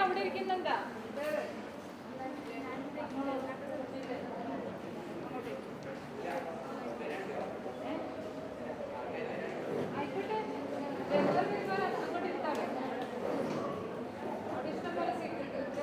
അവിടെ ഇരിക്കുന്നുണ്ടാ? ആയിക്കോട്ടെ, അങ്ങോട്ട് ഇരുത്താലോ. അവിടെ ഇഷ്ടം പോലെ സീറ്റ് ഉണ്ട്.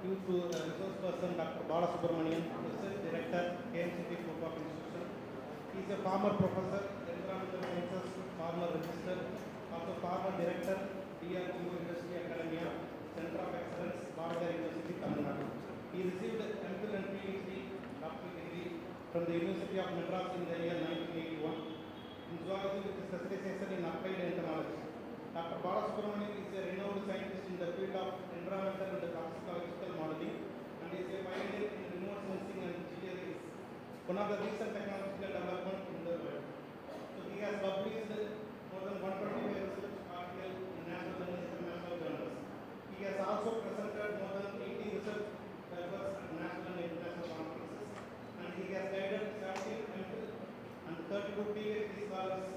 due to resource person Dr. Balasubramanian, Research Director, KMCT Group of Institution. He is a former professor, environmental sciences, former register, also former director, DRDO Industry Academia, Center of Excellence, Bharata University, Tamil Nadu. He received MPhil and PhD doctoral degree from the University of Madras in the year 1981 in zoology with specialization in applied entomology. Dr. Balasubramanian is a renowned scientist in the field of environmental and toxicological modeling and is a pioneer in remote sensing and GIS, one of the recent technological development in the world. So he has published more than 125 research articles in national and international journals. He has also presented more than 80 research papers at national and international conferences, and he has guided 17 MPhil and 32 PhD scholars.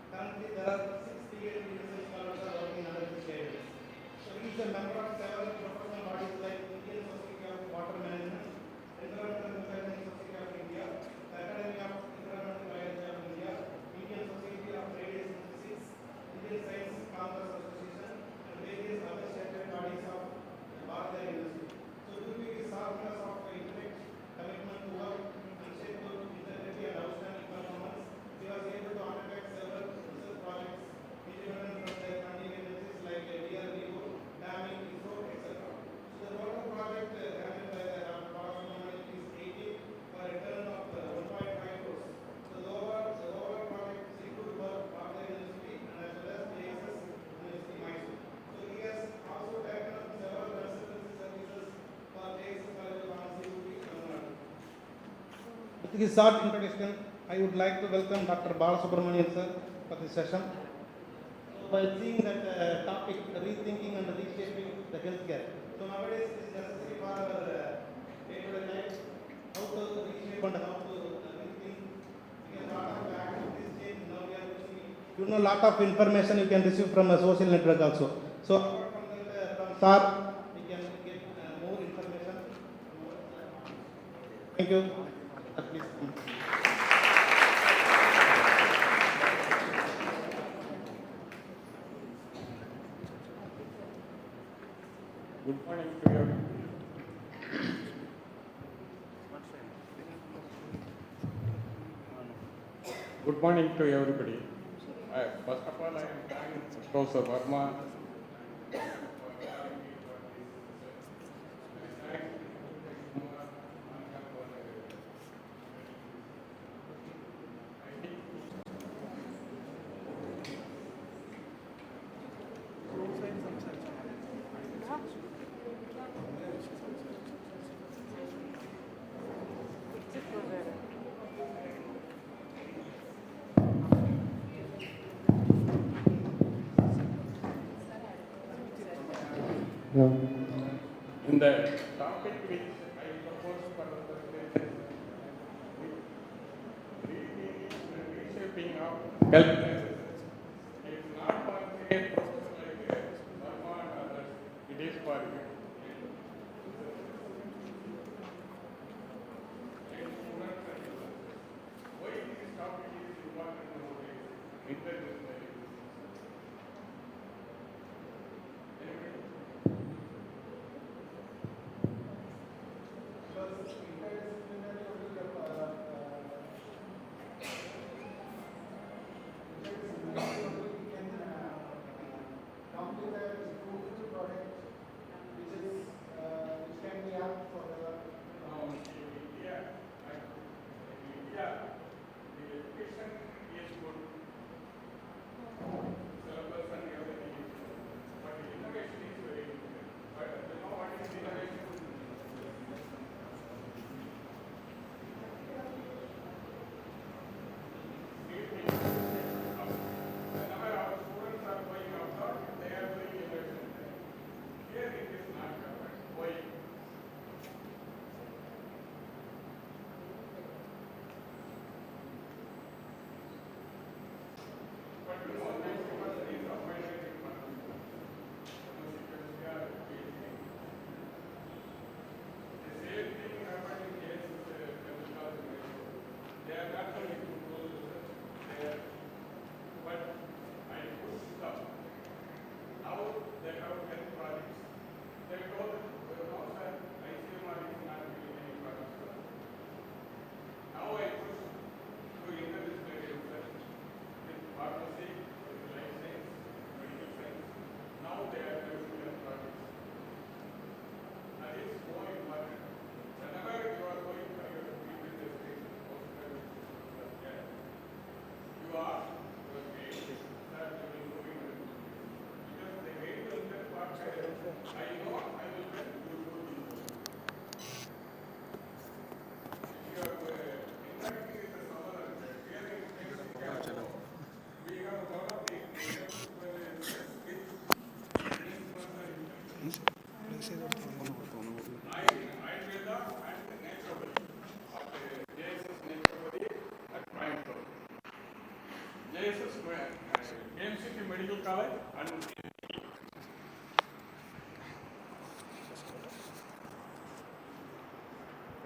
Currently, there are 6 PhD research scholars are working under his guidance. So he is a member of several professional bodies like Indian Society of Water Management, Environmental Consulting Society of India, the Academy of Environmental Biology of India, Indian Society of Radiation Physics, Indian Science Congress Association, and various other statutory bodies of Bharata University. So due to his sharpness of intellect, commitment to work, unshakable integrity and outstanding performance, he was able to undertake several research projects independent from their funding agencies like DRDO, damming, ISRO, etc. So the total project handled by the Balasubramanian is 80 for a return of 1.5 crores. So the overall project is equal for Bharata University and as well as JSS University Mysore. So he has also taken up several consultancy services for JSS College of Pharmacy, Tamil Nadu. With this short introduction, I would like to welcome Dr. Balasubramanian sir for this session. So by seeing that topic, rethinking and reshaping the healthcare. So nowadays it is necessary for our day-to-day life, how to reshape and how to rethink. Because lot of activities change. Now we are using, you know, lot of information you can receive from a social network also. So apart from that, from sir, we can get more information. Thank you. Please. Good morning to you. Good morning to everybody. First of all, I am thanking Professor Verma. In the topic which I propose for the presentation, reshaping of health, it's not for a professor like Verma and others, it is for you. Why this topic is important nowadays? Interdisciplinary.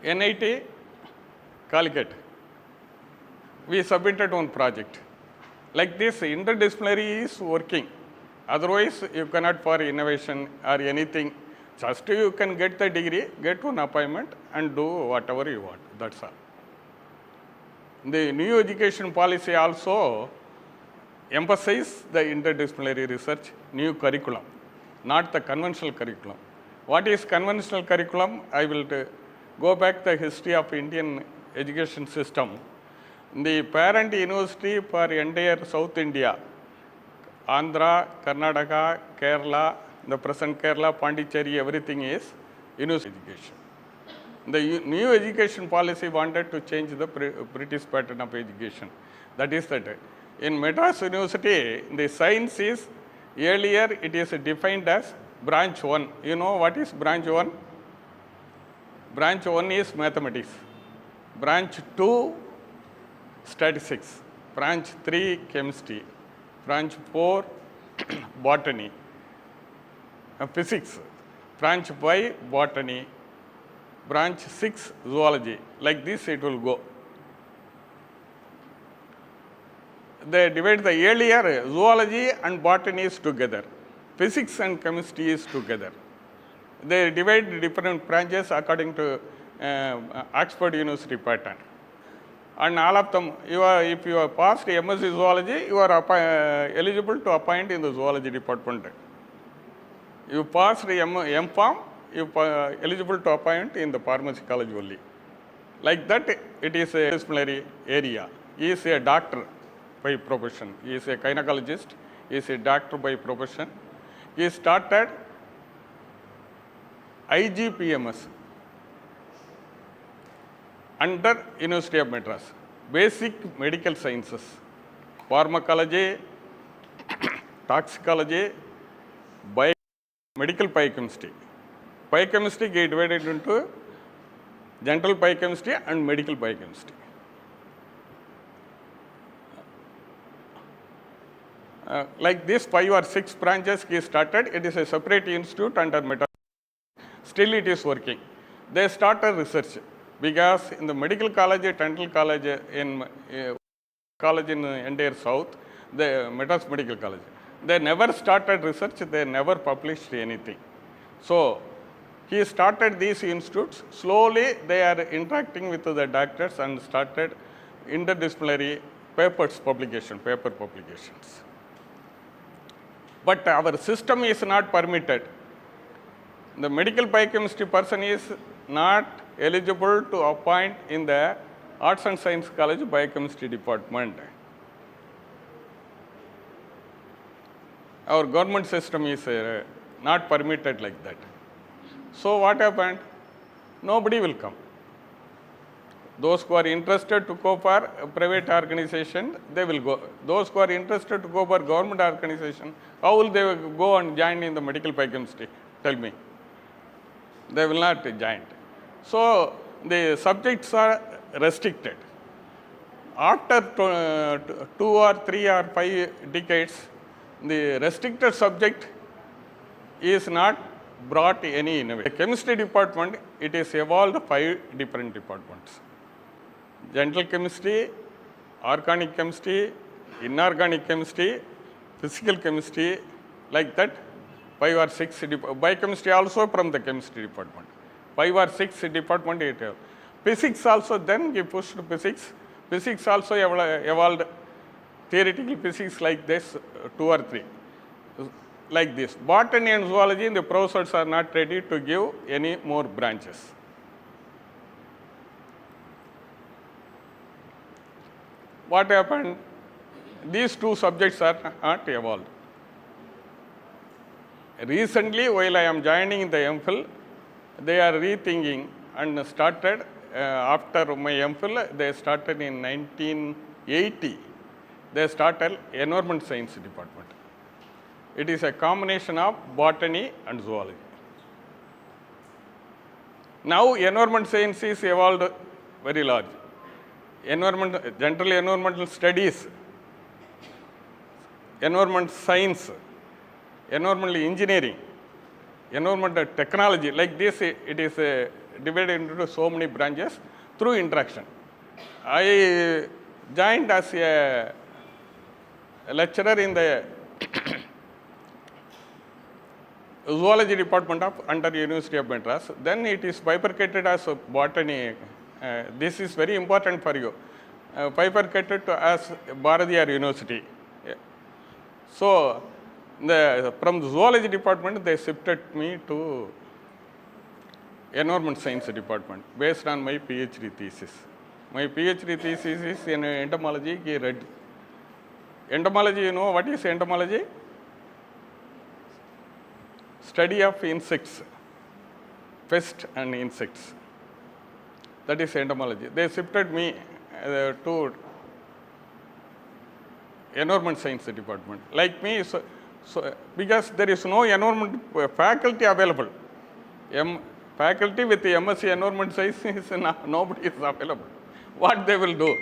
NIT, Calicut. We submitted one project. Like this, interdisciplinary is working. Otherwise, you cannot for innovation or anything. Just you can get the degree, get one appointment, and do whatever you want. That's all. The new education policy also emphasize the interdisciplinary research, new curriculum, not the conventional curriculum. What is conventional curriculum? I will go back the history of Indian education system. The parent university for entire South India, Andhra, Karnataka, Kerala, the present Kerala, Pondicherry, everything is university education. The new education policy wanted to change the British pattern of education. That is that in Madras University, the science is earlier it is defined as branch 1. You know what is branch 1? Branch 1 is mathematics. Branch 2, statistics. Branch 3, chemistry. Branch 4, botany. Physics. Branch 5, botany. Branch 6, zoology. Like this it will go. They divide the earlier zoology and botany is together. Physics and chemistry is together. They divide different branches according to Oxford University pattern. And all of them, if you are passed MSc zoology, you are eligible to appoint in the zoology department. You passed M.Pharm, you are eligible to appoint in the pharmacy college only. Like that, it is a disciplinary area. He is a doctor by profession. He is a gynecologist. He is a doctor by profession. He started IGPMS under University of Madras. Basic medical sciences, pharmacology, toxicology, medical biochemistry. Biochemistry get divided into general biochemistry and medical biochemistry. Like this 5 or 6 branches he started, it is a separate institute under Madras. Still it is working. They started research because in the medical college, dental college in entire south, the Madras Medical College, they never started research, they never published anything. So he started these institutes. Slowly they are interacting with the doctors and started interdisciplinary paper publications. But our system is not permitted. The medical biochemistry person is not eligible to appoint in the Arts and Science College Biochemistry Department. Our government system is not permitted like that. So what happened? Nobody will come. Those who are interested to go for a private organization, they will go. Those who are interested to go for government organization, how will they go and join in the medical biochemistry? Tell me. They will not join. So the subjects are restricted. After 2 or 3 or 5 decades, the restricted subject is not brought any innovation. The chemistry department, it is evolved 5 different departments. General chemistry, organic chemistry, inorganic chemistry, physical chemistry, like that 5 or 6 biochemistry also from the chemistry department. 5 or 6 department it have. Physics also then he pushed physics. Physics also evolved theoretical physics like this 2 or 3. Like this. Botany and zoology, the professors are not ready to give any more branches. What happened? These 2 subjects are not evolved. Recently, while I am joining in the MPhil, they are rethinking and started, after my MPhil, they started in 1980. They started Environment Science Department. It is a combination of botany and zoology. Now, environment science is evolved very large. General environmental studies, environment science, environmental engineering, environmental technology, like this, it is divided into so many branches through interaction. I joined as a lecturer in the zoology department of under University of Madras. Then it is bifurcated as botany. This is very important for you. Bifurcated to as Bharatiyar University. Yeah. So from the zoology department they shifted me to environment science department based on my PhD thesis. My PhD thesis is in entomology. Entomology, you know what is entomology? Study of insects, pests and insects. That is entomology. They shifted me to environment science department. Like me, so because there is no environment faculty available. Faculty with the MSc environment science is nobody is available. What they will do?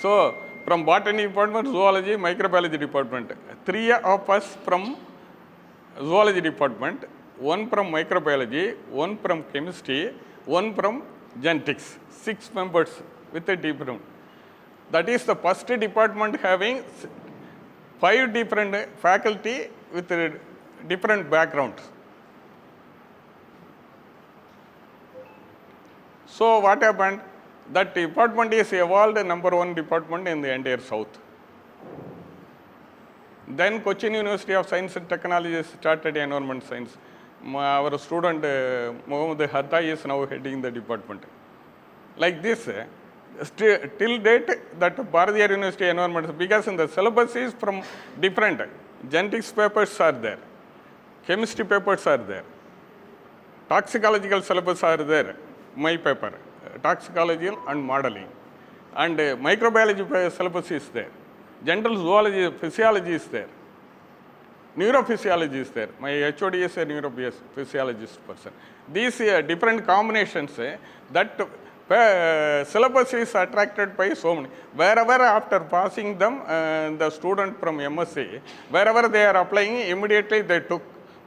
So from botany department, zoology, microbiology department. 3 of us from zoology department, 1 from microbiology, 1 from chemistry, 1 from genetics. 6 members with a different. That is the first department having 5 different faculty with different backgrounds. So what happened? That department is evolved number 1 department in the entire south. Then Cochin University of Science and Technology started environment science. Our student Mohammed Hatta is now heading the department. Like this, till date that Bharatiyar University environment, because in the syllabus is from different. Genetics papers are there, chemistry papers are there, toxicological syllabus are there, my paper, toxicology and modeling, and microbiology syllabus is there, general zoology, physiology is there, neurophysiology is there. My HOD is a neurophysiologist person. These different combinations that syllabus is attracted by so many. Wherever after passing them, the student from MSc, wherever they are applying, immediately they took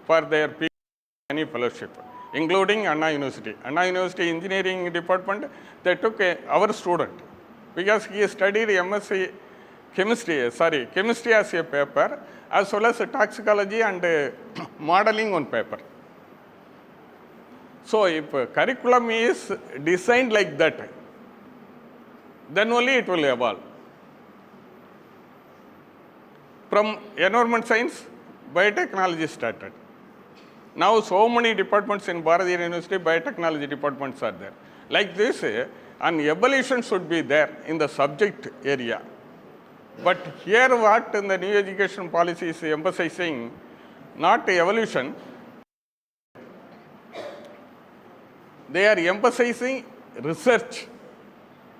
for their PhD fellowship, including Anna University. Anna University Engineering Department, they took our student because he studied MSc chemistry as a paper, as well as toxicology and modeling on paper. So if curriculum is designed like that, then only it will evolve. From environment science, biotechnology started. Now so many departments in Bharatiyar University, biotechnology departments are there. Like this, an evolution should be there in the subject area. But here what in the new education policy is emphasizing, not evolution, they are emphasizing research,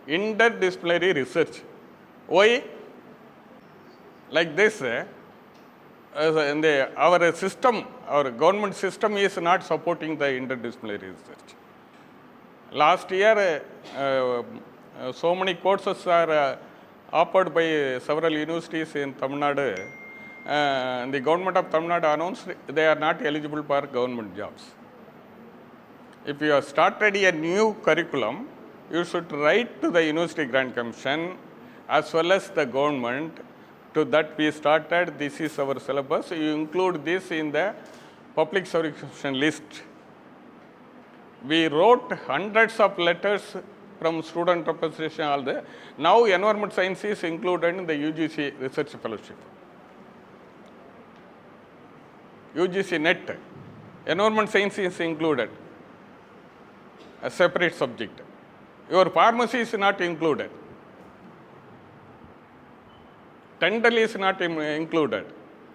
interdisciplinary research. Why? Like this, our system, our government system is not supporting the interdisciplinary research. Last year, so many courses are offered by several universities in Tamil Nadu. The government of Tamil Nadu announced they are not eligible for government jobs. If you have started a new curriculum, you should write to the University Grant Commission as well as the government to that we started, this is our syllabus, you include this in the public subscription list. We wrote hundreds of letters from student representation all there. Now environment science is included in the UGC research fellowship. UGC NET, environment science is included, a separate subject. Your pharmacy is not included. Dental is not included.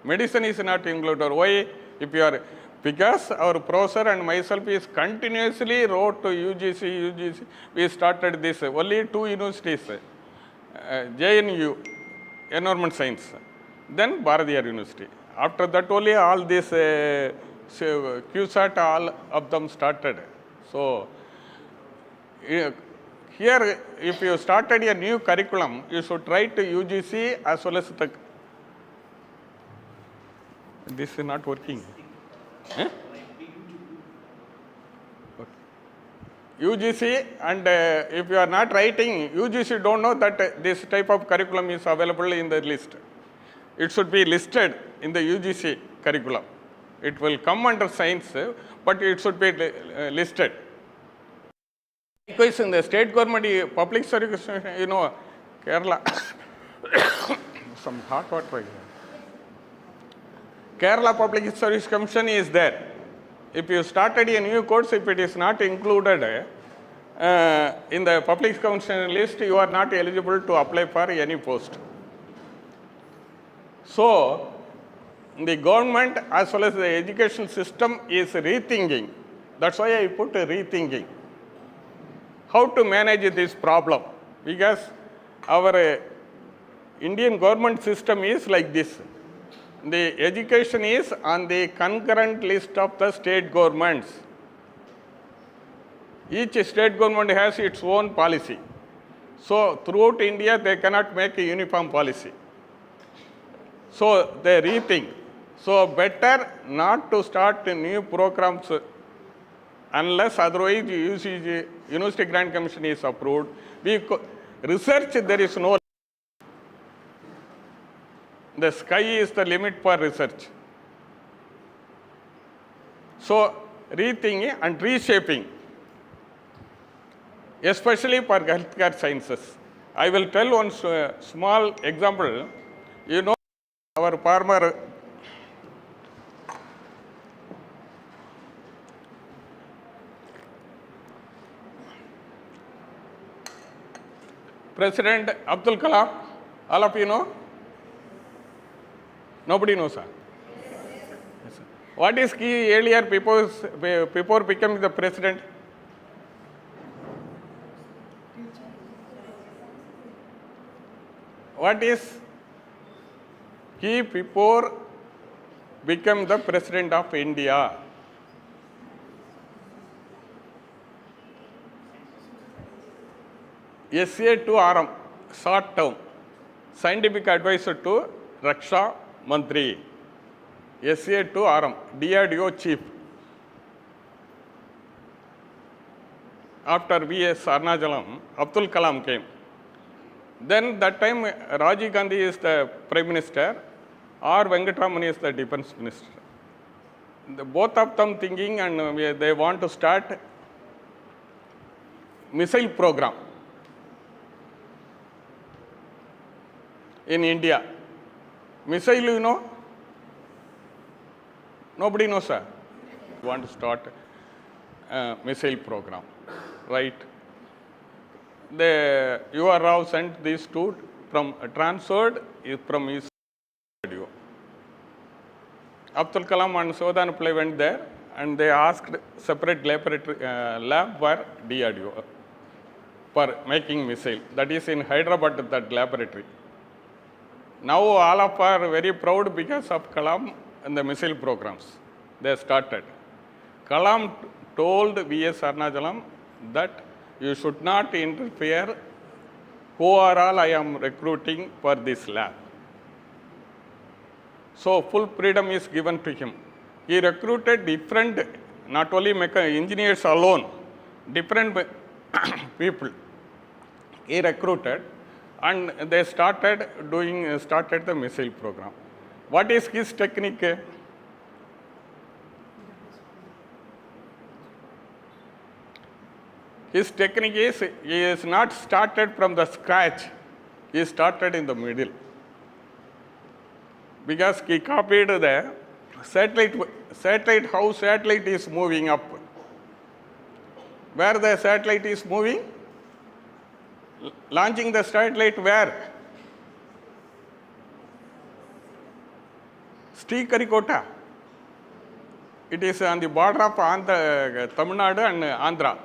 Medicine is not included. Why? If you are, because our professor and myself is continuously wrote to UGC. We started this. Only 2 universities, JNU, environment science, then Bharatiyar University. After that only all this QSAT, all of them started. So here, if you started a new curriculum, you should write to UGC as well as the. This is not working. Eh? Okay. UGC, and if you are not writing, UGC don't know that this type of curriculum is available in the list. It should be listed in the UGC curriculum. It will come under science, but it should be listed. Likewise, in the state government public service, Kerala, some hot water here. Kerala Public Service Commission is there. If you started a new course, if it is not included in the public commission list, you are not eligible to apply for any post. So, the government as well as the education system is rethinking. That's why I put rethinking. How to manage this problem? Because our Indian government system is like this. The education is on the concurrent list of the state governments. Each state government has its own policy. So, throughout India, they cannot make a uniform policy. So, they rethink. So, better not to start new programs unless otherwise University Grant Commission is approved. Research, there is no. The sky is the limit for research. So, rethinking and reshaping, especially for healthcare sciences. I will tell one small example. Our former President Abdul Kalam, all of you know? Nobody knows, sir? Yes, sir. What is key earlier before becoming the president? What is key before become the president of India? SA to RM, short term, scientific advisor to Raksha Mantri, SA to RM, DRDO chief. After V.S. Arnachalam, Abdul Kalam came. Then that time Rajiv Gandhi is the prime minister, R. Venkatraman is the defense minister. Both of them thinking and they want to start missile program in India. Missile, you know? Nobody knows, sir. Want to start missile program, right? The U.R. Rao sent these two from transferred from his radio. Abdul Kalam and Sodan Pillai went there and they asked separate laboratory lab for DRDO for making missile. That is in Hyderabad, that laboratory. Now all of are very proud because of Kalam and the missile programs they started. Kalam told V.S. Arnachalam that you should not interfere. Who are all I am recruiting for this lab? So full freedom is given to him. He recruited different, not only engineers alone, different people he recruited, and they started the missile program. What is his technique? His technique is, he is not started from the scratch, he started in the middle. Because he copied the satellite, how satellite is moving up. Where the satellite is moving? Launching the satellite where? Sriharikota. It is on the border of Tamil Nadu and Andhra.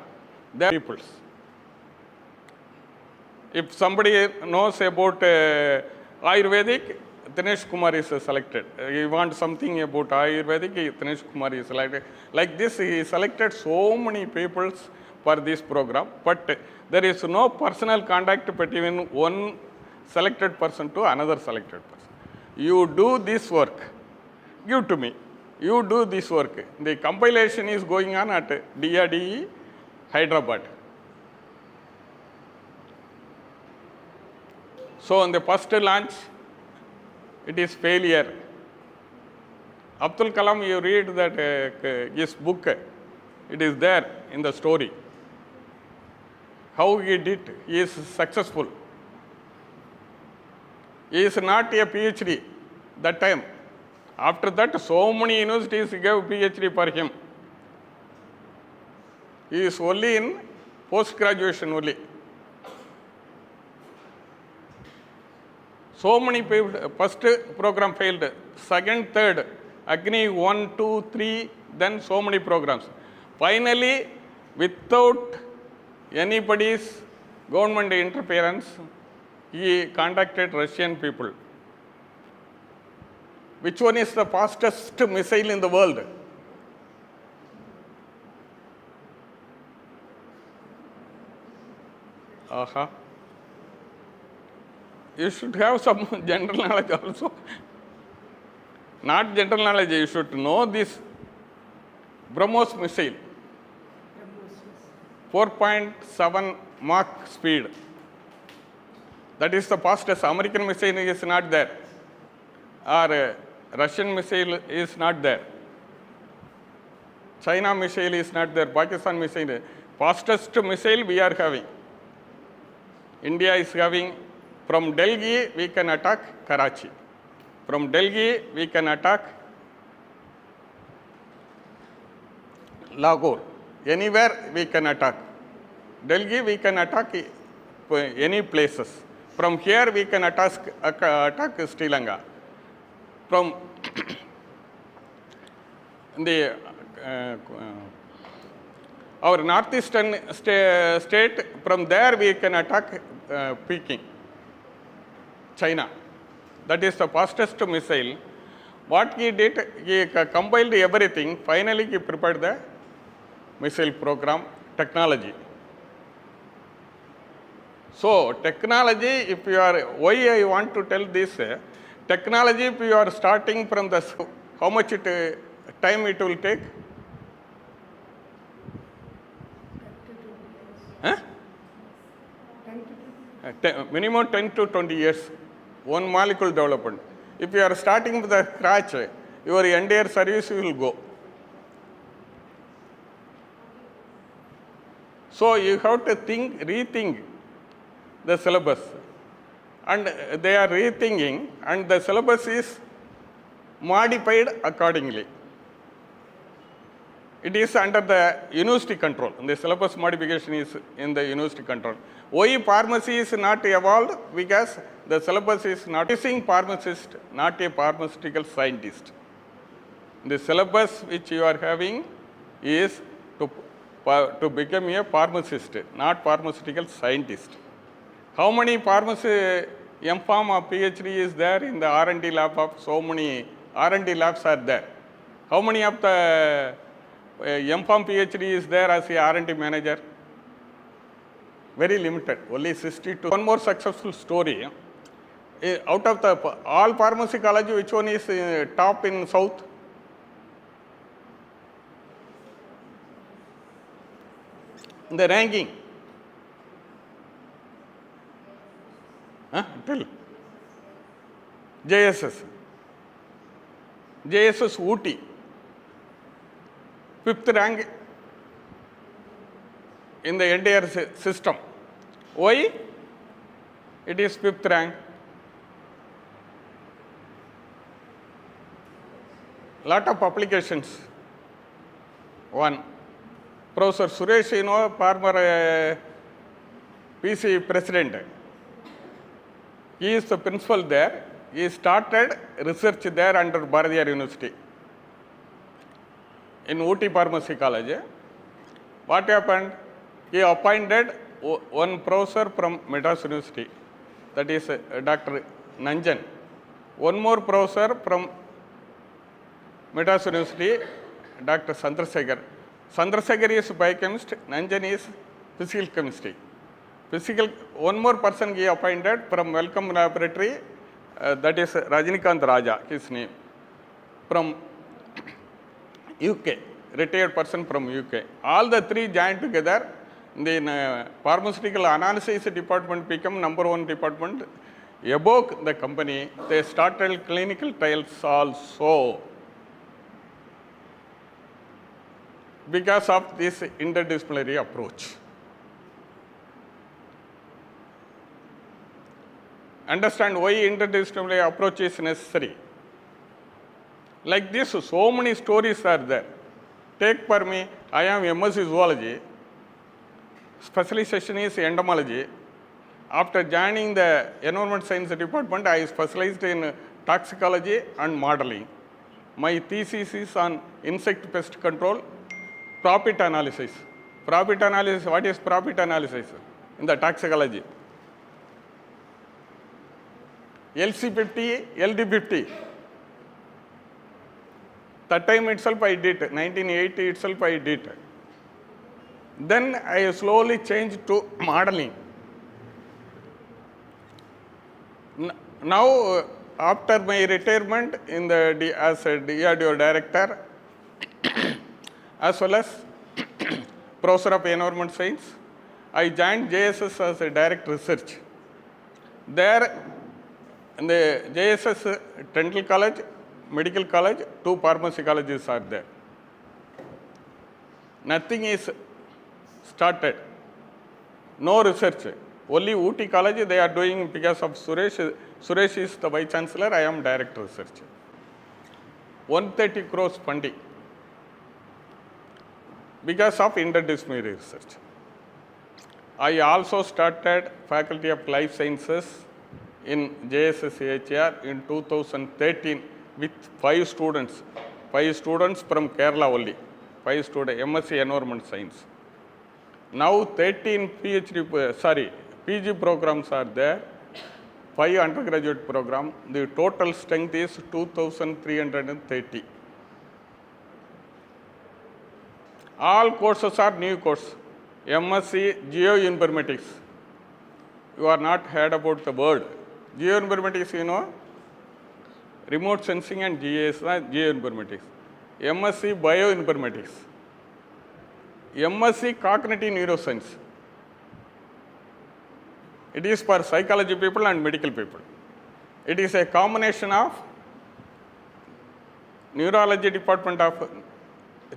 They are peoples. If somebody knows about Ayurvedic, Dinesh Kumar is selected. You want something about Ayurvedic, Dinesh Kumar is selected. Like this, he selected so many peoples for this program, but there is no personal contact between one selected person to another selected person. You do this work, give to me. You do this work. The compilation is going on at DRDE Hyderabad. So on the first launch, it is failure. Abdul Kalam, you read that his book, it is there in the story. How he did, he is successful. He is not a PhD that time. After that, so many universities gave PhD for him. He is only in post-graduation only. So many people, first program failed, second, third, Agni 1, 2, 3, then so many programs. Finally, without anybody's government interference, he contacted Russian people. Which one is the fastest missile in the world? Aha. You should have some general knowledge also. Not general knowledge, you should know this BrahMos missile. 4.7 Mach speed. That is the fastest. American missile is not there. Or Russian missile is not there. China missile is not there. Pakistan missile. Fastest missile we are having. India is having. From Delhi we can attack Karachi. From Delhi we can attack Lahore. Anywhere we can attack. Delhi we can attack any places. From here we can attack Sri Lanka. From the our northeastern state, from there we can attack Peking, China. That is the fastest missile. What he did, he compiled everything. Finally, he prepared the missile program technology. So, technology, if you are, why I want to tell this, technology, if you are starting from the, how much time it will take? Huh? Minimum 10 to 20 years, one molecule development. If you are starting with the scratch, your entire service will go. So you have to rethink the syllabus. And they are rethinking, and the syllabus is modified accordingly. It is under the university control. The syllabus modification is in the university control. Why pharmacy is not evolved? Because the syllabus is not teaching pharmacist, not a pharmaceutical scientist. The syllabus which you are having is to become a pharmacist, not pharmaceutical scientist. How many pharmacy M.Pharm or PhD is there in the R&D lab of so many R&D labs are there? How many of the M.Pharm PhD is there as a R&D manager? Very limited, only 62. One more successful story. Out of the all pharmacy college, which one is top in South? In the ranking. Tell. JSS. JSS Ooty. 5th rank in the entire system. Why? It is 5th rank. Lot of publications. One. Professor Suresh, former PC president. He is the principal there. He started research there under Bharatiyar University. In Ooty Pharmacy College. What happened? He appointed one professor from Madras University, that is Dr. Nanjan. One more professor from Madras University, Dr. Chandrasekhar. Chandrasekhar is biochemist, Nanjan is physical chemistry. One more person he appointed from Wellcome Laboratory, that is Rajinikanth Raja, his name, from UK, retired person from UK. All the three joined together Then pharmaceutical analysis department become number one department above the company. They started clinical trials also because of this interdisciplinary approach. Understand why interdisciplinary approach is necessary. Like this, so many stories are there. Take for me, I am MSc Zoology, specialization is entomology. After joining the environment science department, I specialized in toxicology and modeling. My thesis is on insect pest control, profit analysis. Profit analysis, what is profit analysis in the toxicology? LC50, LD50. That time itself I did, 1980 itself I did. Then I slowly changed to modeling. Now, after my retirement in the as a DRDO director, as well as professor of environment science, I joined JSS as a direct research. There, in the JSS Dental College, Medical College, 2 pharmacy colleges are there. Nothing is started. No research. Only Ooty College they are doing because of Suresh. Suresh is the Vice Chancellor, I am direct research. 130 crores funding because of interdisciplinary research. I also started Faculty of Life Sciences in JSSCHR in 2013 with 5 students. 5 students from Kerala only. 5 students, MSc Environment Science. Now 13 PG programs are there, 5 undergraduate program. The total strength is 2,330. All courses are new course. MSc Geoinformatics. You are not heard about the word. Geoinformatics, you know, remote sensing and GIS, geoinformatics. MSc Bioinformatics. MSc Cognitive Neuroscience. It is for psychology people and medical people. It is a combination of neurology department of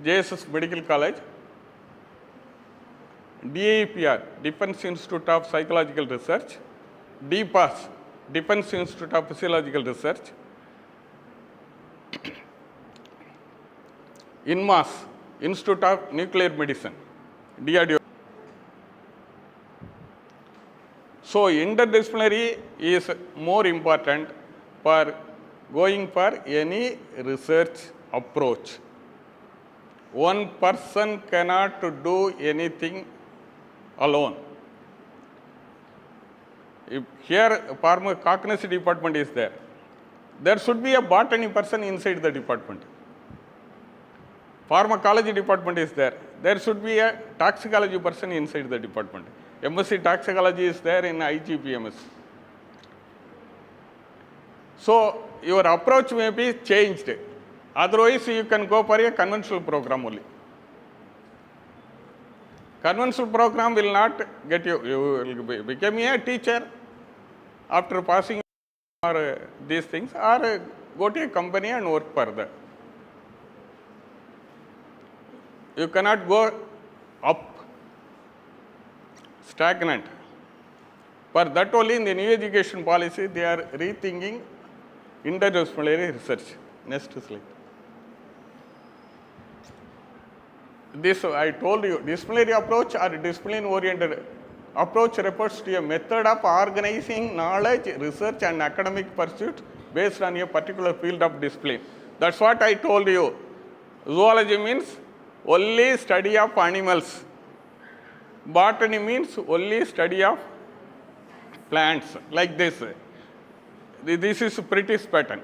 JSS Medical College, DIPR, Defense Institute of Psychological Research, DPAS, Defense Institute of Physiological Research, INMAS, Institute of Nuclear Medicine, DRDO. So, interdisciplinary is more important for going for any research approach. One person cannot do anything alone. If here pharmacognosy department is there, there should be a botany person inside the department. Pharmacology department is there, there should be a toxicology person inside the department. MSc toxicology is there in IGPMS. So your approach may be changed. Otherwise, you can go for a conventional program only. Conventional program will not get you. You will become a teacher after passing or these things, or go to a company and work further. You cannot go up, stagnant. For that only in the new education policy, they are rethinking interdisciplinary research. Next slide. This I told you, disciplinary approach or discipline-oriented approach refers to a method of organizing knowledge, research and academic pursuit based on a particular field of discipline. That's what I told you. Zoology means only study of animals. Botany means only study of plants, like this. This is British pattern.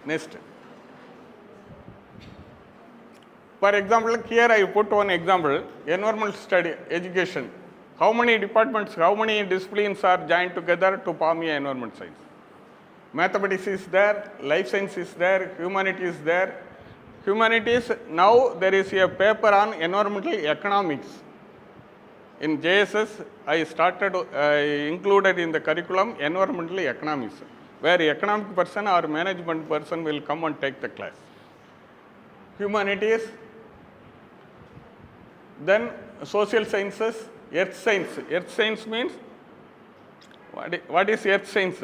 Next. For example, here I put one example, environmental study, education. How many departments, how many disciplines are joined together to form an environment science? Mathematics is there, life science is there, humanities is there. Humanities, now there is a paper on environmental economics. In JSS, I included in the curriculum environmental economics, where economic person or management person will come and take the class. Humanities, then social sciences, earth science. Earth science means, what is earth science?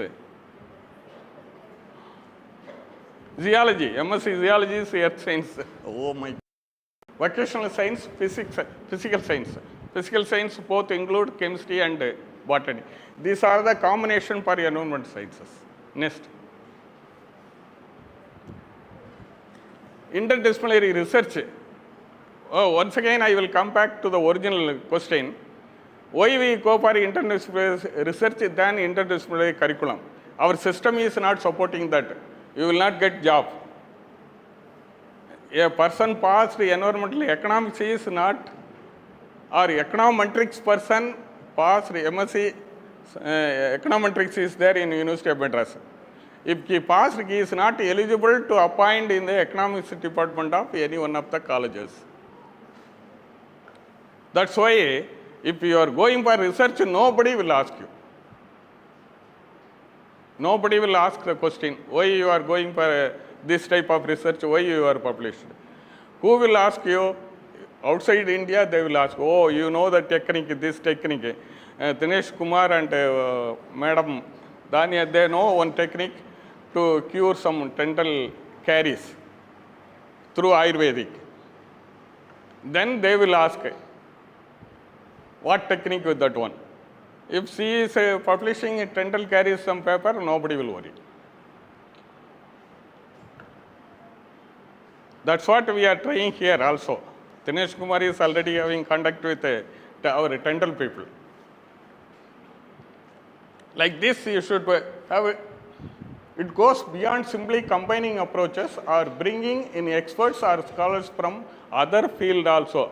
Zoology, MSc Zoology is earth science. Oh my. Vocational science, physical science. Physical science both include chemistry and botany. These are the combination for environment sciences. Next. Interdisciplinary research. Once again, I will come back to the original question. Why we go for interdisciplinary research than interdisciplinary curriculum? Our system is not supporting that. You will not get job. A person passed environmental economics is not, or econometrics person passed MSc econometrics is there in University of Madras. If he passed, he is not eligible to appoint in the economics department of any one of the colleges. That's why if you are going for research, nobody will ask you. Nobody will ask the question, why you are going for this type of research, why you are published. Who will ask you? Outside India, they will ask, oh, you know the technique, this technique. Dinesh Kumar and Madam Dania, they know one technique to cure some dental caries through Ayurvedic. Then they will ask, what technique with that one? If she is publishing dental caries some paper, nobody will worry. That's what we are trying here also. Dinesh Kumar is already having contact with our dental people. Like this, you should have it goes beyond simply combining approaches or bringing in experts or scholars from other field also.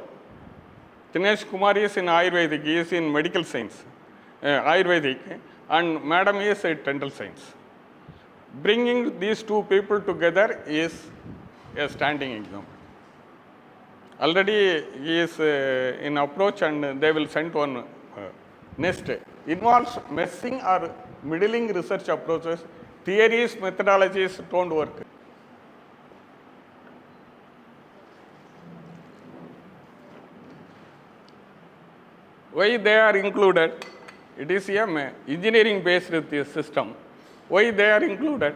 Dinesh Kumar is in Ayurvedic, he is in medical science, Ayurvedic, and Madam is in dental science. Bringing these two people together is a standing example. Already he is in approach and they will send one. Next, involves messing or middling research approaches. Theories, methodologies don't work. Why they are included? It is a engineering based system. Why they are included?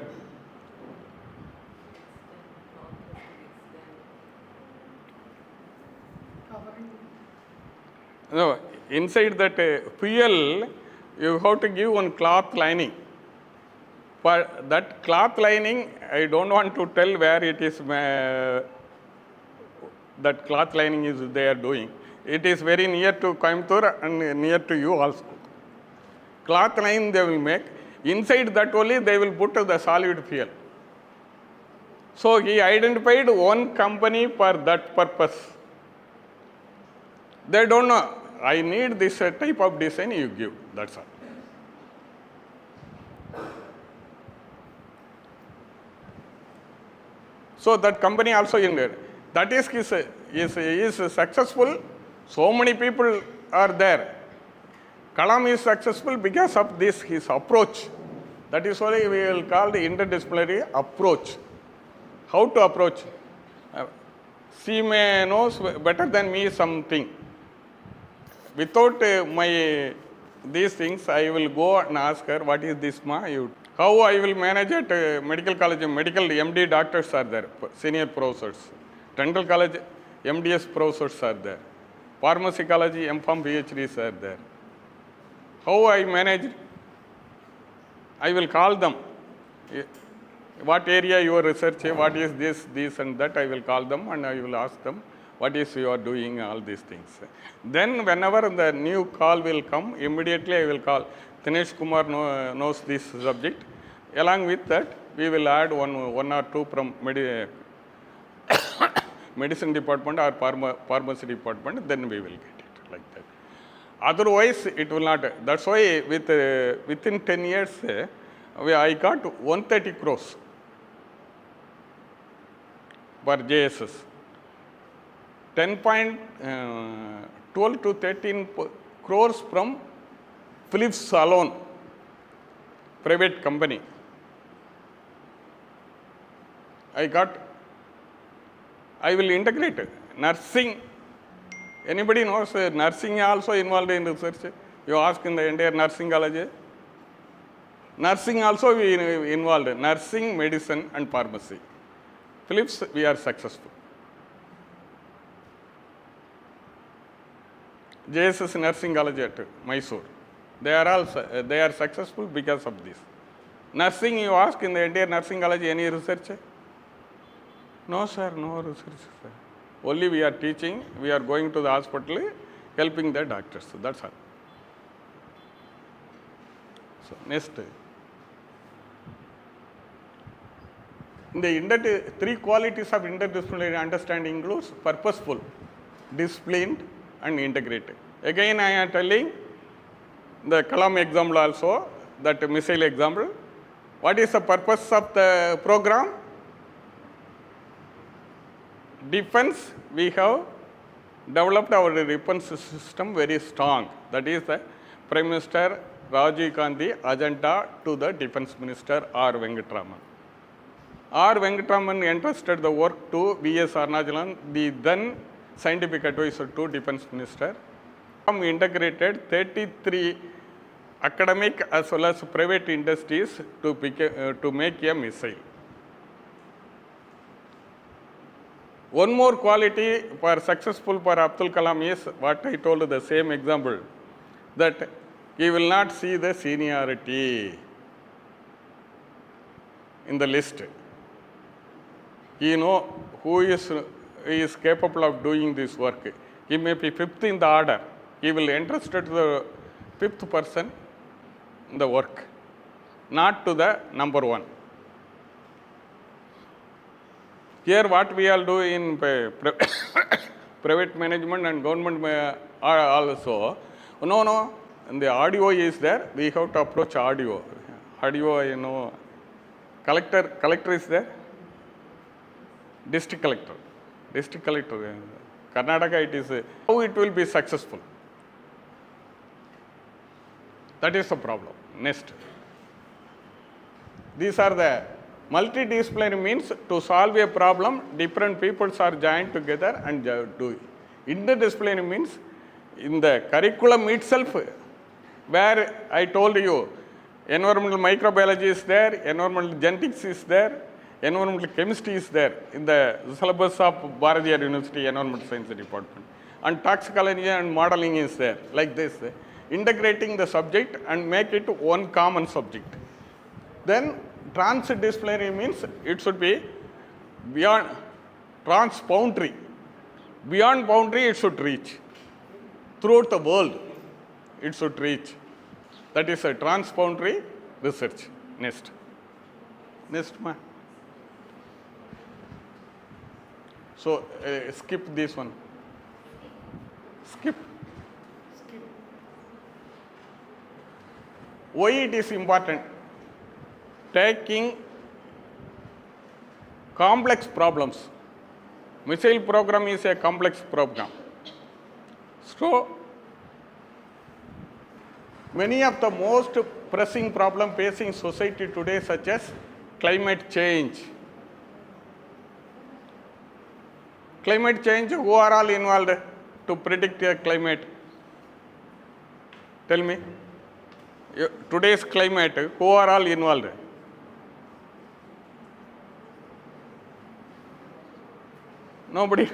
No, inside that fuel, you have to give one cloth lining. For that cloth lining, I don't want to tell where it is, that cloth lining is they are doing. It is very near to Coimbatore and near to you also. Cloth line they will make. Inside that only they will put the solid fuel. So he identified one company for that purpose. They don't know, I need this type of design, you give, that's all. So that company also in there. That is successful. So many people are there. Kalam is successful because of this, his approach. That is why we will call the interdisciplinary approach. How to approach? She may knows better than me something. Without these things, I will go and ask her, what is this ma? How I will manage at medical college, medical MD doctors are there, senior professors. Dental college, MDS professors are there. Pharmacy college, MPharm PhDs are there. How I manage? I will call them. What area you are researching, what is this and that, I will call them and I will ask them, what is you are doing, all these things. Then whenever the new call will come, immediately I will call. Dinesh Kumar knows this subject. Along with that, we will add one or two from medicine department or pharmacy department, then we will get it like that. Otherwise, it will not. That's why within 10 years, I got 130 crores for JSS. 12 to 13 crores from Philips alone, private company. I will integrate nursing. Anybody knows nursing also involved in research? You ask in the entire nursing college. Nursing also we involved, nursing, medicine and pharmacy. Philips, we are successful. JSS Nursing College at Mysore. They are successful because of this. Nursing, you ask in the entire nursing college, any research? No, sir, no research, sir. Only we are teaching, we are going to the hospital, helping the doctors. That's all. So, next. The three qualities of interdisciplinary understanding includes purposeful, disciplined, and integrated. Again, I am telling the Kalam example also, that missile example. What is the purpose of the program? Defense, we have developed our defense system very strong. That is the Prime Minister Rajiv Gandhi agenda to the Defense Minister R. Venkatraman. R. Venkatraman entrusted the work to V.S. Arnachalan, the then scientific advisor to Defense Minister. We integrated 33 academic as well as private industries to make a missile. One more quality for successful for Abdul Kalam is what I told the same example, that he will not see the seniority in the list. He know who is capable of doing this work. He may be fifth in the order. He will entrust to the fifth person in the work, not to the number one. Here what we all do in private management and government also, no, and the audio is there, we have to approach audio. Audio, you know, collector is there, district collector, Karnataka it is, how it will be successful. That is the problem. Next. These are the multidisciplinary means to solve a problem, different peoples are joined together and do it. Interdisciplinary means in the curriculum itself, where I told you, environmental microbiology is there, environmental genetics is there, environmental chemistry is there in the syllabus of Bharatiyar University Environmental Science Department. And toxicology and modeling is there, like this. Integrating the subject and make it one common subject. Then transdisciplinary means it should be beyond transboundary. Beyond boundary it should reach. Throughout the world it should reach. That is a transboundary research. Next. Next, ma. So skip this one. Skip. Why it is important? Taking complex problems. Missile program is a complex program. So, many of the most pressing problems facing society today, such as climate change. Climate change, who are all involved to predict a climate? Tell me. Today's climate, who are all involved? Nobody.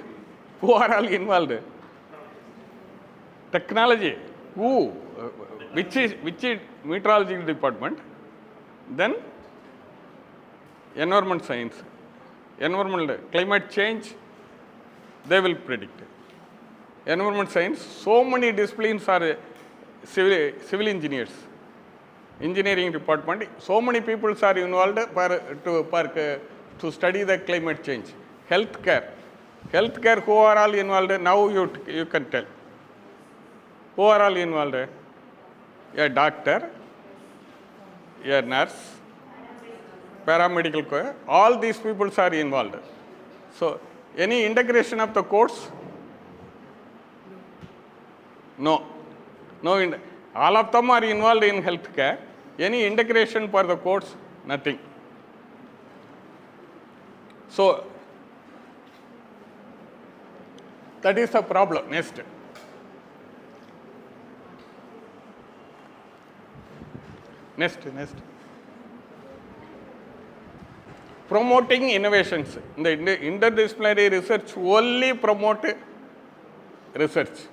Who are all involved? Technology. Who? Which is meteorology department? Then environment science. Environmental climate change, they will predict. Environment science, so many disciplines are civil engineers. Engineering department, so many people are involved to study the climate change. Healthcare, who are all involved? Now you can tell. Who are all involved? A doctor, a nurse, paramedical corps, all these people are involved. So, any integration of the course? No. No, all of them are involved in healthcare. Any integration for the course, nothing. So, that is the problem. Next. Next. Promoting innovations. The interdisciplinary research only promote research.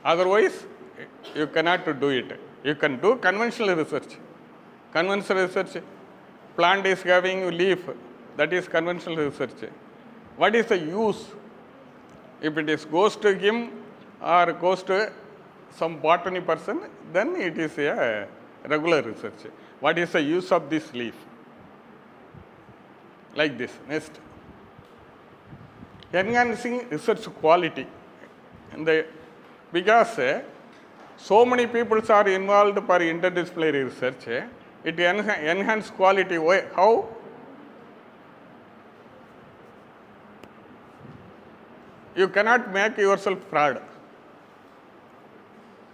Otherwise, you cannot do it. You can do conventional research. Conventional research, plant is having leaf, that is conventional research. What is the use? If it is goes to him or goes to some botany person, then it is a regular research. What is the use of this leaf? Like this. Next. Enhancing research quality. Because so many people are involved for interdisciplinary research, it enhances quality. How? You cannot make yourself fraud.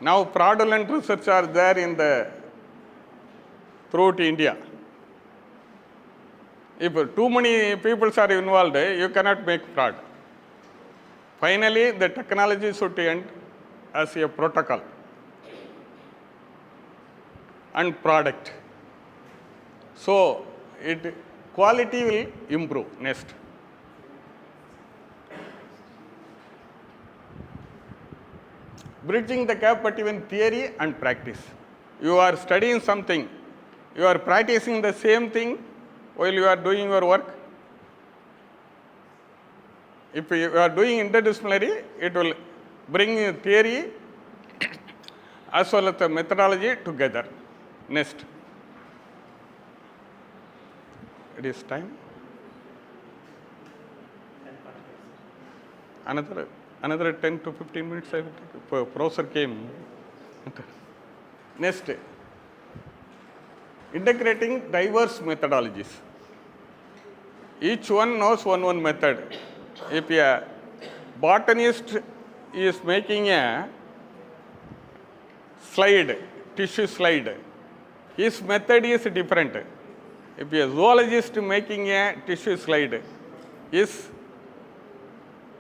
Now fraudulent research are there throughout India. If too many people are involved, you cannot make fraud. Finally, the technology should end as a protocol and product. So, quality will improve. Next. Bridging the gap between theory and practice. You are studying something, you are practicing the same thing while you are doing your work. If you are doing interdisciplinary, it will bring theory as well as the methodology together. Next. It is time. Another 10 to 15 minutes I will take. Professor came. Next. Integrating diverse methodologies. Each one knows one method. If a botanist is making a slide, tissue slide, his method is different. If a zoologist making a tissue slide, his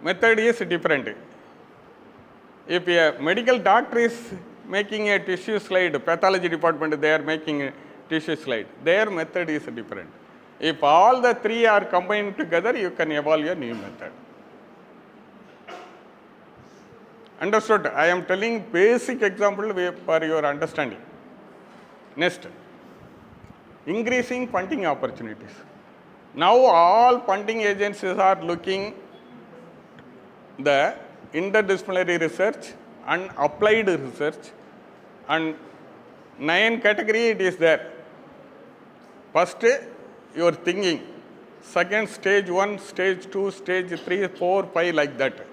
method is different. If a medical doctor is making a tissue slide, pathology department, they are making a tissue slide, their method is different. If all the three are combined together, you can evolve a new method. Understood? I am telling basic example for your understanding. Next. Increasing funding opportunities. Now all funding agencies are looking the interdisciplinary research and applied research, and 9 category it is there. First, your thinking. Second, stage 1, stage 2, stage 3, 4, 5, like that.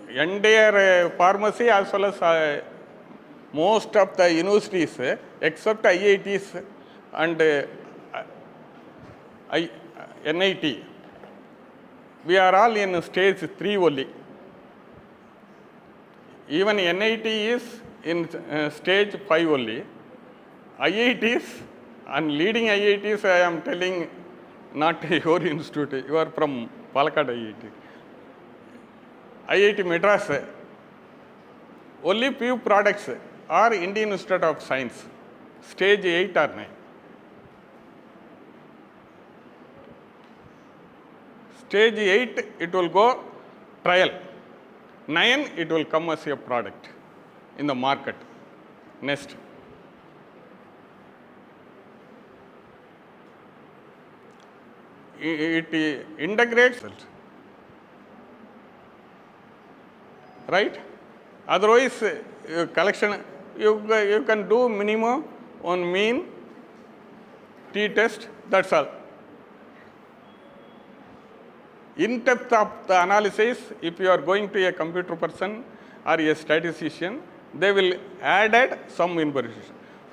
Entire pharmacy as well as most of the universities except IITs and NIT, we are all in stage 3 only. Even NIT is in stage 5 only. IITs and leading IITs, I am telling, not your institute, you are from Palakkad IIT. IIT Madras, only few products are Indian Institute of Science, stage 8 or 9. Stage 8, it will go trial. 9, it will come as a product in the market. Next. It integrates, right? Otherwise, collection, you can do minimum on mean, t-test, that's all. In depth of the analysis, if you are going to a computer person or a statistician, they will add some information.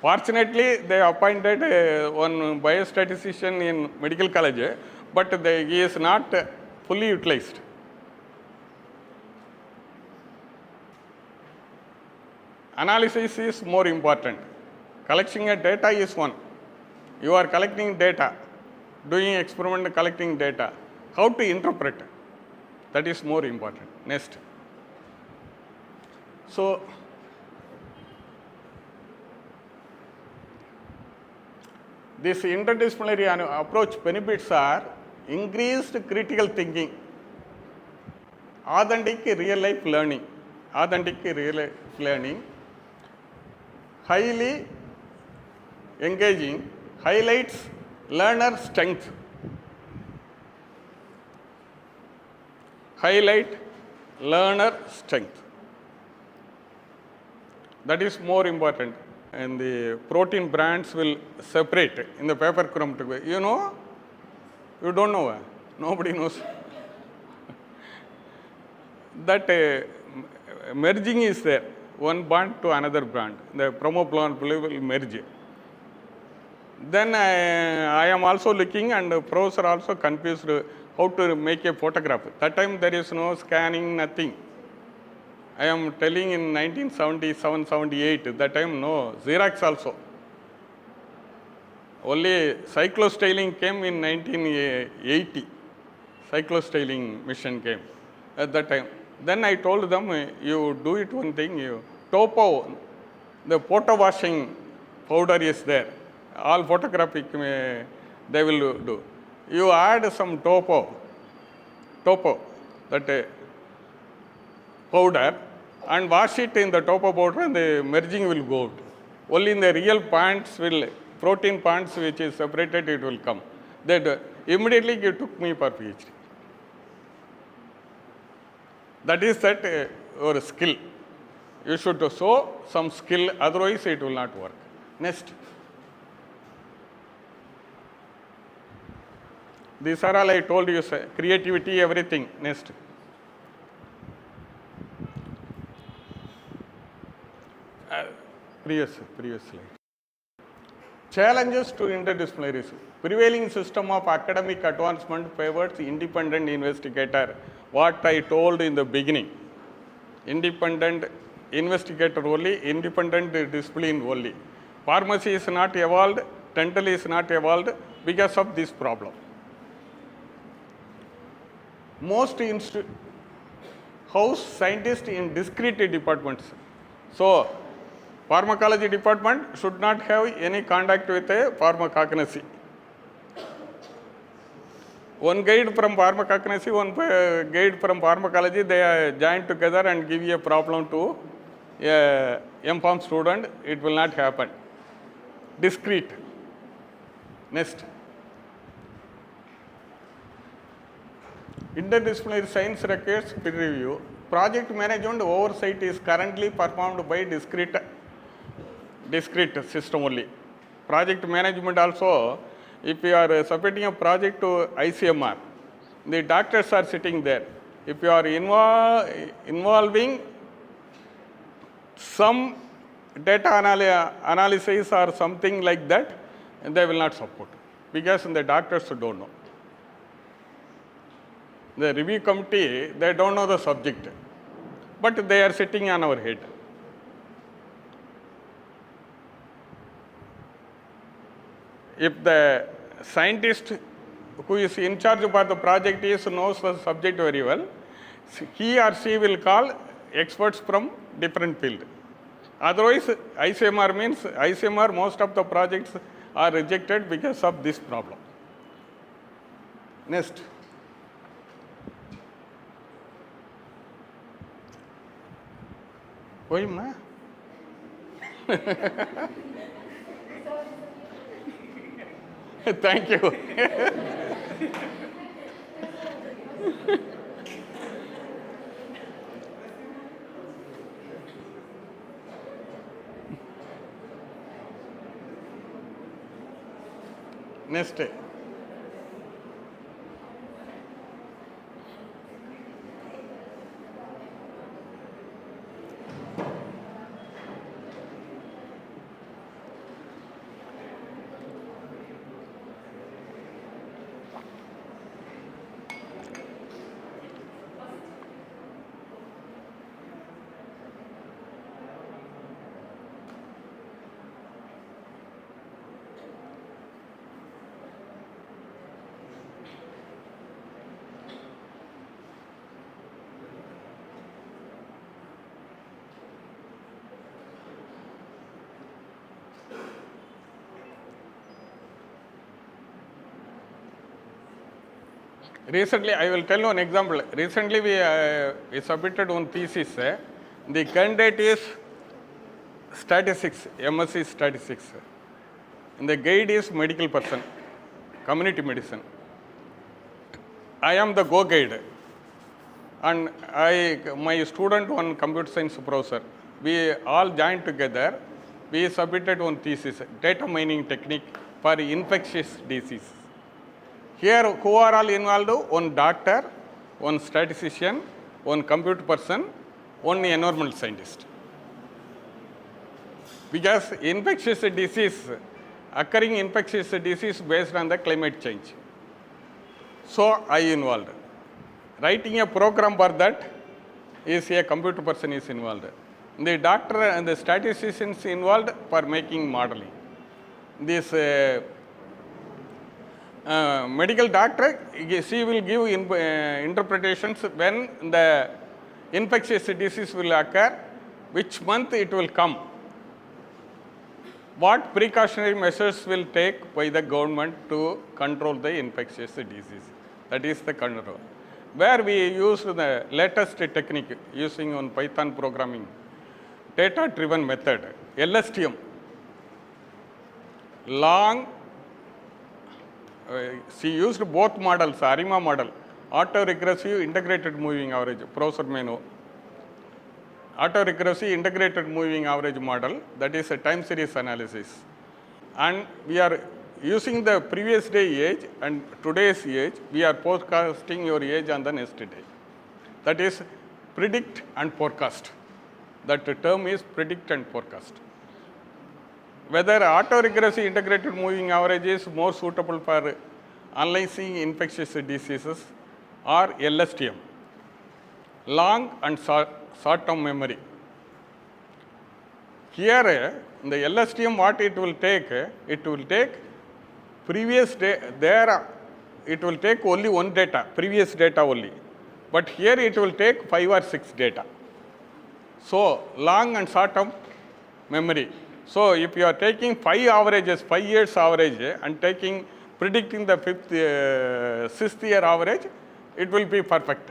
Fortunately, they appointed one biostatistician in medical college, but he is not fully utilized. analysis is more important. Collecting a data is one. You are collecting data, doing experiment, collecting data. How to interpret? That is more important. Next. So, this interdisciplinary approach benefits are increased critical thinking, authentic real life learning, highly engaging, highlights learner strength, that is more important. And the protein brands will separate in the paper chromatography. You know? You don't know? Nobody knows. That merging is there, one bond to another bond. The promoblon will merge. Then I am also looking, and the professor also confused how to make a photograph. That time there is no scanning, nothing. I am telling in 1977, 78, that time no Xerox also. Only cyclostyling came in 1980. Cyclostyling machine came at that time. Then I told them, you do it one thing, you topo, the photo washing powder is there. All photographic they will do. You add some topo, that powder, and wash it in the topo powder, and the merging will go out. Only in the real points protein points which is separated, it will come. That immediately it took me for PhD. That is your skill. You should show some skill, otherwise it will not work. Next. These are all I told you, sir. Creativity, everything. Next. Previously. Challenges to interdisciplinary. Prevailing system of academic advancement favors independent investigator. What I told in the beginning. Independent investigator only, independent discipline only. Pharmacy is not evolved, dental is not evolved because of this problem. Most house scientists in discrete departments. So, pharmacology department should not have any contact with a pharmacognosy. One guide from pharmacognosy, one guide from pharmacology, they are joined together and give you a problem to a M.Pharm student. It will not happen. Discrete. Next. Interdisciplinary science requires peer review. Project management oversight is currently performed by discrete system only. Project management also, if you are submitting a project to ICMR, the doctors are sitting there. If you are involving some data analysis or something like that, they will not support because the doctors don't know. The review committee, they don't know the subject, but they are sitting on our head. If the scientist who is in charge of the project knows the subject very well, he or she will call experts from different field. Otherwise, ICMR means ICMR, most of the projects are rejected because of this problem. Next. Why, ma? Thank you. Next. Recently, I will tell you an example. Recently, we submitted one thesis. The candidate is statistics, MSc statistics. And the guide is medical person, community medicine. I am the go guide. And my student, one computer science professor, we all joined together. We submitted one thesis, data mining technique for infectious disease. Here, who are all involved? One doctor, one statistician, one computer person, one environmental scientist. Because infectious disease, occurring infectious disease based on the climate change. So, I involved. Writing a program for that is a computer person is involved. The doctor and the statisticians involved for making modeling. This medical doctor, she will give interpretations when the infectious disease will occur, which month it will come, what precautionary measures will take by the government to control the infectious disease. That is the control. Where we use the latest technique using on Python programming, data-driven method, LSTM, long. She used both models, ARIMA model, auto-regressive integrated moving average, Professor may know. Auto-regressive integrated moving average model, that is a time series analysis. And we are using the previous day age and today's age, we are forecasting your age on the next day. That is predict and forecast. That term is predict and forecast. Whether auto-regressive integrated moving average is more suitable for analyzing infectious diseases or LSTM, long and short-term memory. Here, in the LSTM, what it will take previous day, there it will take only one data, previous data only. But here it will take 5 or 6 data. So, long and short-term memory. So, if you are taking 5 averages, 5 years average and predicting the 6th year average, it will be perfect.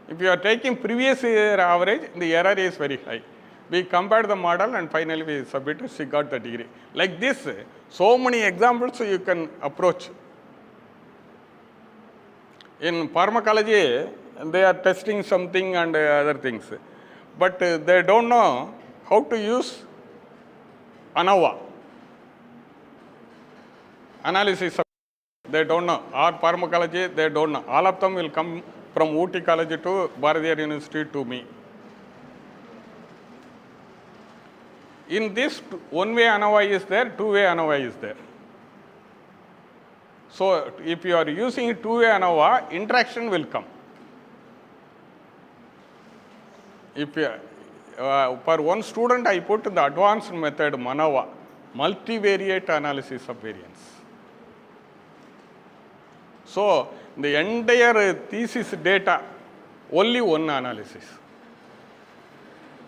If you are taking previous year average, the error is very high. We compared the model and finally we submitted, she got the degree. Like this, so many examples you can approach. In pharmacology, they are testing something and other things, but they don't know how to use ANOVA, analysis. They don't know. Or pharmacology, they don't know. All of them will come from Ooty College to Bharatiyar University to me. In this, one-way ANOVA is there, two-way ANOVA is there. So, if you are using two-way ANOVA, interaction will come. If you, for one student, I put the advanced method, MANOVA, multivariate analysis of variance. So, the entire thesis data, only one analysis.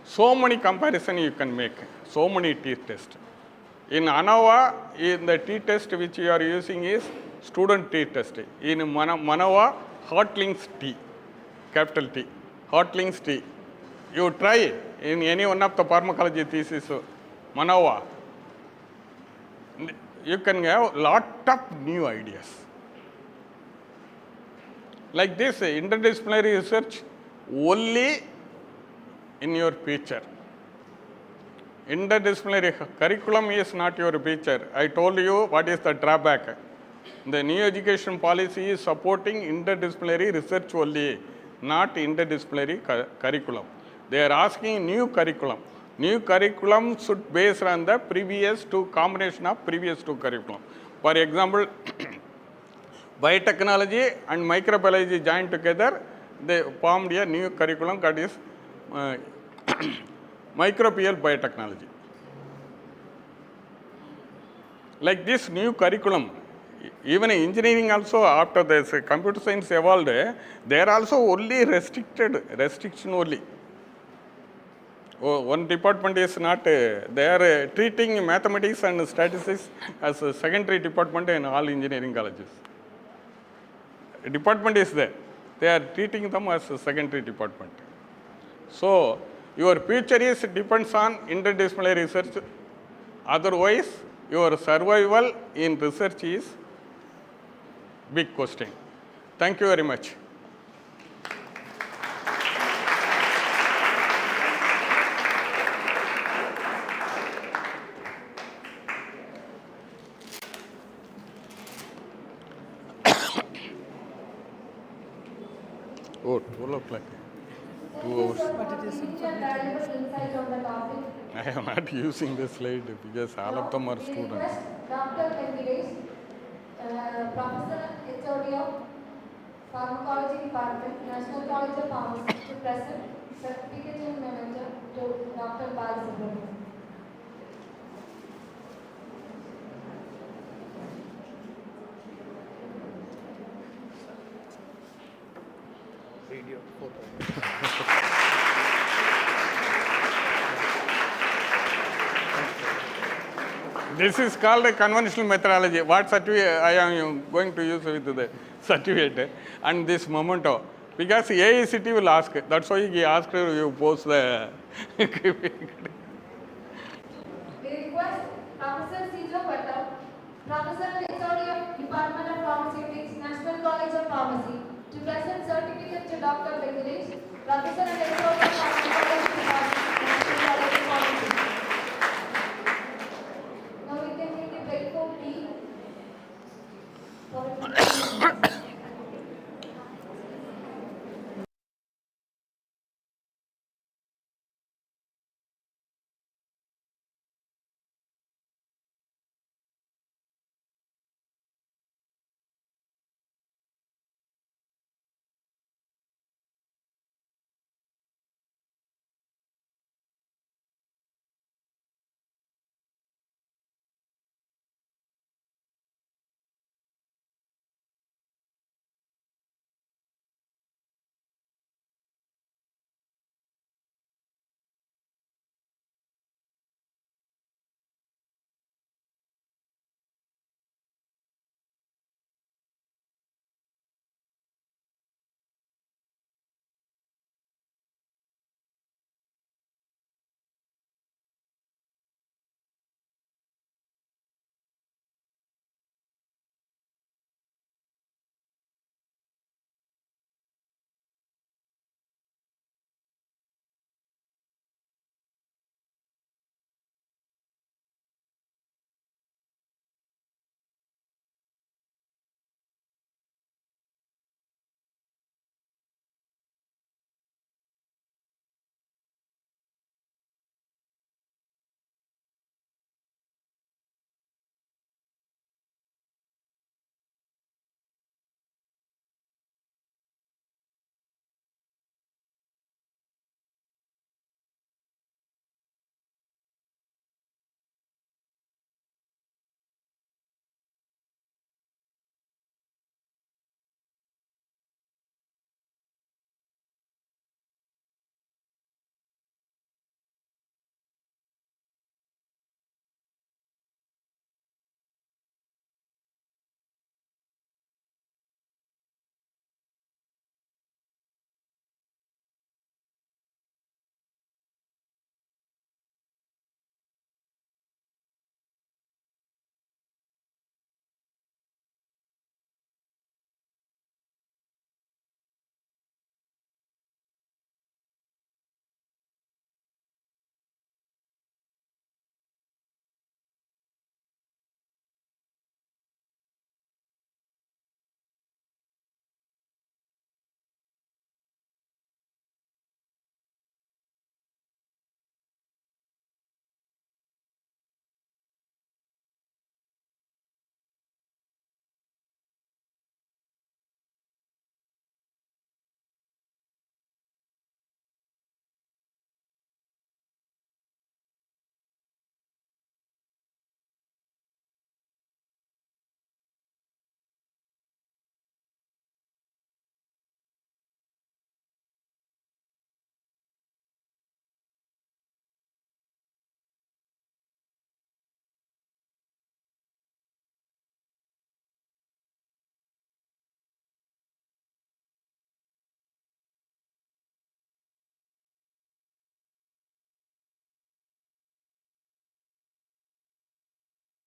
So many comparisons you can make, so many t-tests. In ANOVA, in the t-test which you are using is student t-test. In MANOVA, hot links T, capital T, hot links T. You try in any one of the pharmacology thesis, MANOVA, you can have a lot of new ideas. Like this, interdisciplinary research only in your future. Interdisciplinary curriculum is not your future. I told you what is the drawback. The new education policy is supporting interdisciplinary research only, not interdisciplinary curriculum. They are asking new curriculum. New curriculum should base on the previous two, combination of previous two curriculum. For example, biotechnology and microbiology joined together, they formed a new curriculum that is microbial biotechnology. Like this new curriculum, even engineering also after this computer science evolved, they are also only restriction only. One department is not, they are treating mathematics and statistics as a secondary department in all engineering colleges. department is there. They are treating them as a secondary department. So your future is depends on interdisciplinary research. Otherwise, your survival in research is big question. Thank you very much. Oh, 12 o'clock. 2 hours. Valuable insight on the topic. I am not using the slide because all of them are We students. request Dr. Venkatesh, Professor HOD of Pharmacology Department, National College of Pharmacy, to present certificate and memento to Dr. Balasubramanian. This is called a conventional methodology. What certificate I am going to use with the certificate and this memento. Because AICT will ask. That's why he asked you post the. We request Professor Cesar Patel, Professor and HOD of Department of Pharmaceutics, National College of Pharmacy, to present certificate to Dr. Venkatesh, Professor and HOD of Pharmacology Department,